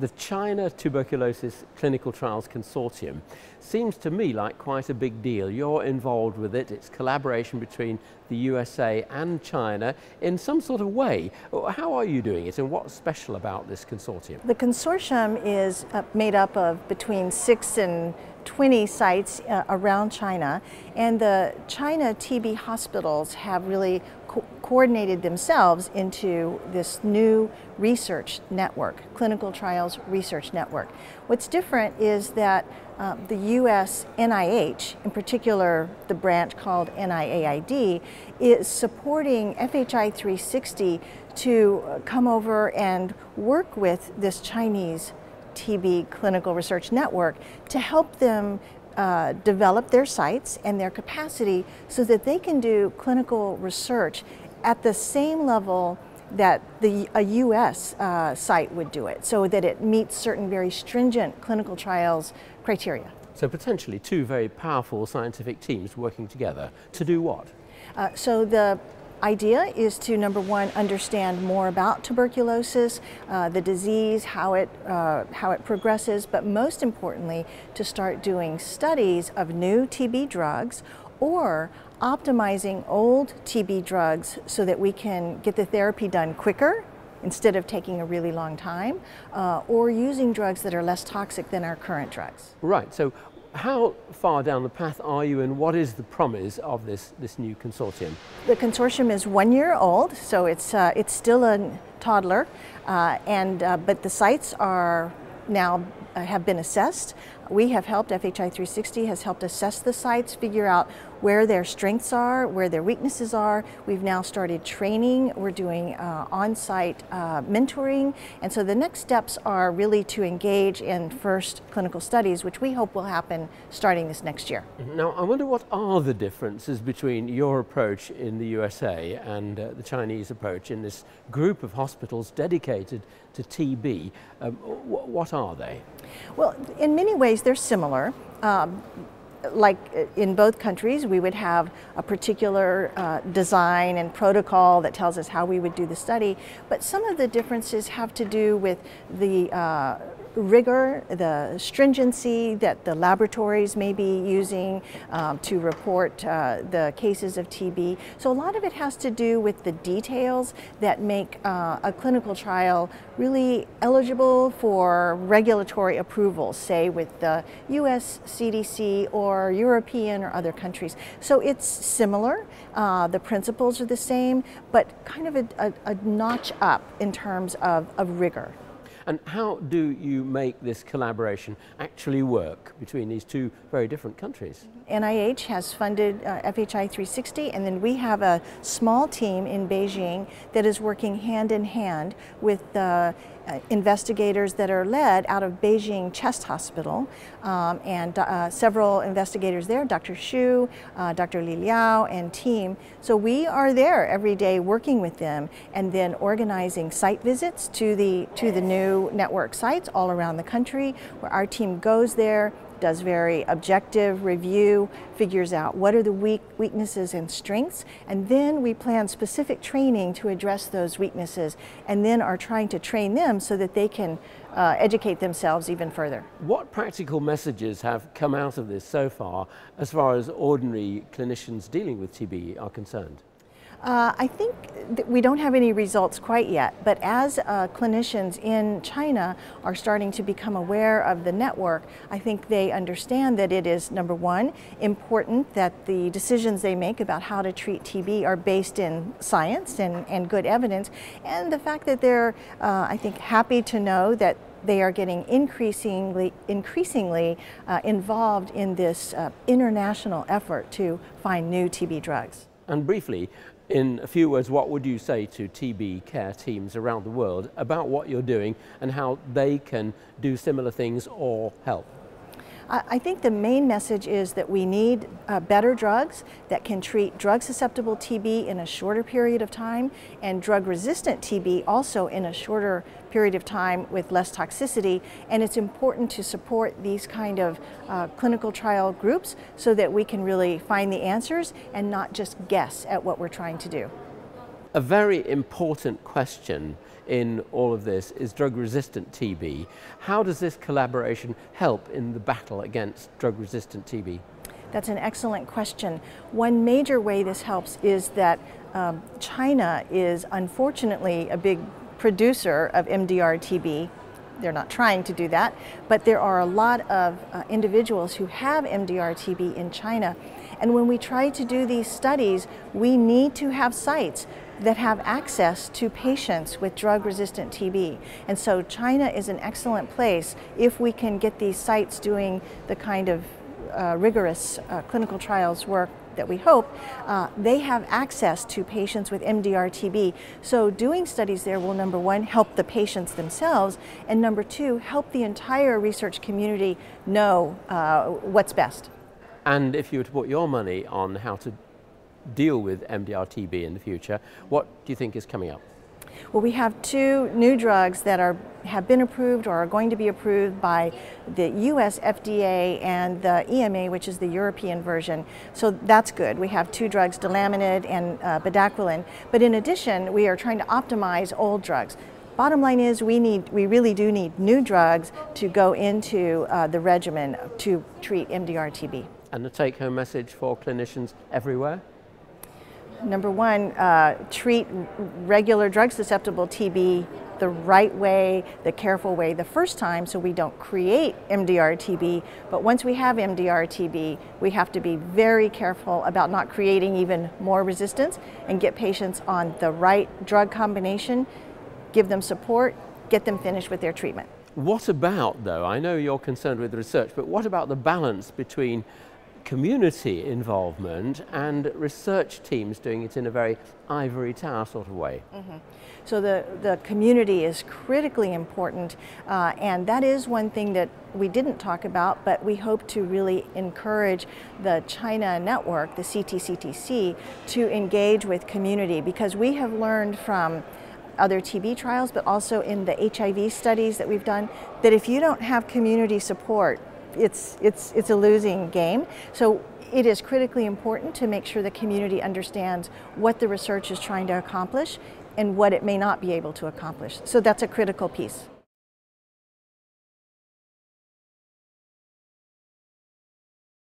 The China Tuberculosis Clinical Trials Consortium seems to me like quite a big deal. You're involved with it. It's collaboration between the USA and China in some sort of way. How are you doing it, and what's special about this consortium? The consortium is made up of between 6 and 20 sites around China, and the China TB hospitals have really coordinated themselves into this new research network, clinical trials research network. What's different is that the US NIH, in particular the branch called NIAID, is supporting FHI 360 to come over and work with this Chinese TB clinical research network to help them develop their sites and their capacity so that they can do clinical research at the same level that a US site would do it, so that it meets certain very stringent clinical trials criteria. So potentially two very powerful scientific teams working together to do what? So the idea is to, number one, understand more about tuberculosis, the disease, how it progresses, but most importantly, to start doing studies of new TB drugs or optimizing old TB drugs so that we can get the therapy done quicker instead of taking a really long time, or using drugs that are less toxic than our current drugs. Right. So how far down the path are you, and what is the promise of this new consortium? The consortium is 1 year old, so it's still a toddler, but the sites are now have been assessed. We have helped, FHI 360 has helped assess the sites, figure out where their strengths are, where their weaknesses are. We've now started training. We're doing on-site mentoring. And so the next steps are really to engage in first clinical studies, which we hope will happen starting this next year. Now, I wonder what are the differences between your approach in the USA and the Chinese approach in this group of hospitals dedicated to TB. What are they? Well, in many ways they're similar. Like in both countries, we would have a particular design and protocol that tells us how we would do the study, but some of the differences have to do with the rigor, the stringency that the laboratories may be using to report the cases of TB. So a lot of it has to do with the details that make a clinical trial really eligible for regulatory approval, say with the US CDC or European or other countries. So it's similar, the principles are the same, but kind of a notch up in terms of rigor. And how do you make this collaboration actually work between these two very different countries? NIH has funded FHI 360, and then we have a small team in Beijing that is working hand in hand with the investigators that are led out of Beijing Chest Hospital, and several investigators there, Dr. Xu, Dr. Li Liao, and team. So we are there every day working with them and then organizing site visits to the new network sites all around the country, where our team goes there, does very objective review, figures out what are the weaknesses and strengths, and then we plan specific training to address those weaknesses, and then are trying to train them so that they can educate themselves even further. What practical messages have come out of this so far as ordinary clinicians dealing with TB are concerned? I think that we don't have any results quite yet, but as clinicians in China are starting to become aware of the network, I think they understand that it is, number one, important that the decisions they make about how to treat TB are based in science and good evidence, and the fact that they're, I think, happy to know that they are getting increasingly involved in this international effort to find new TB drugs. And briefly, in a few words, what would you say to TB care teams around the world about what you're doing and how they can do similar things or help? I think the main message is that we need better drugs that can treat drug-susceptible TB in a shorter period of time, and drug-resistant TB also in a shorter period of time with less toxicity. And it's important to support these kind of clinical trial groups so that we can really find the answers and not just guess at what we're trying to do. A very important question in all of this is drug-resistant TB. How does this collaboration help in the battle against drug-resistant TB? That's an excellent question. One major way this helps is that China is unfortunately a big producer of MDR-TB. They're not trying to do that, but there are a lot of individuals who have MDR-TB in China. And when we try to do these studies, we need to have sites that have access to patients with drug-resistant TB. And so China is an excellent place if we can get these sites doing the kind of rigorous clinical trials work that we hope. They have access to patients with MDR-TB. So doing studies there will, number one, help the patients themselves, and number two, help the entire research community know what's best. And if you were to put your money on how to deal with MDR-TB in the future, what do you think is coming up? Well, we have 2 new drugs that have been approved or are going to be approved by the US FDA and the EMA, which is the European version. So that's good. We have 2 drugs, delamanid and bedaquiline. But in addition, we are trying to optimize old drugs. Bottom line is we really do need new drugs to go into the regimen to treat MDR-TB. And the take-home message for clinicians everywhere? Number one, treat regular drug-susceptible TB the right way, the careful way the first time, so we don't create MDR-TB. But once we have MDR-TB, we have to be very careful about not creating even more resistance and get patients on the right drug combination, give them support, get them finished with their treatment. What about, though, I know you're concerned with research, but what about the balance between community involvement and research teams doing it in a very ivory tower sort of way? Mm-hmm. So the community is critically important, and that is one thing that we didn't talk about, but we hope to really encourage the China network, the CTCTC, to engage with community, because we have learned from other TB trials, but also in the HIV studies that we've done, that if you don't have community support, it's a losing game. So it is critically important to make sure the community understands what the research is trying to accomplish and what it may not be able to accomplish. So that's a critical piece.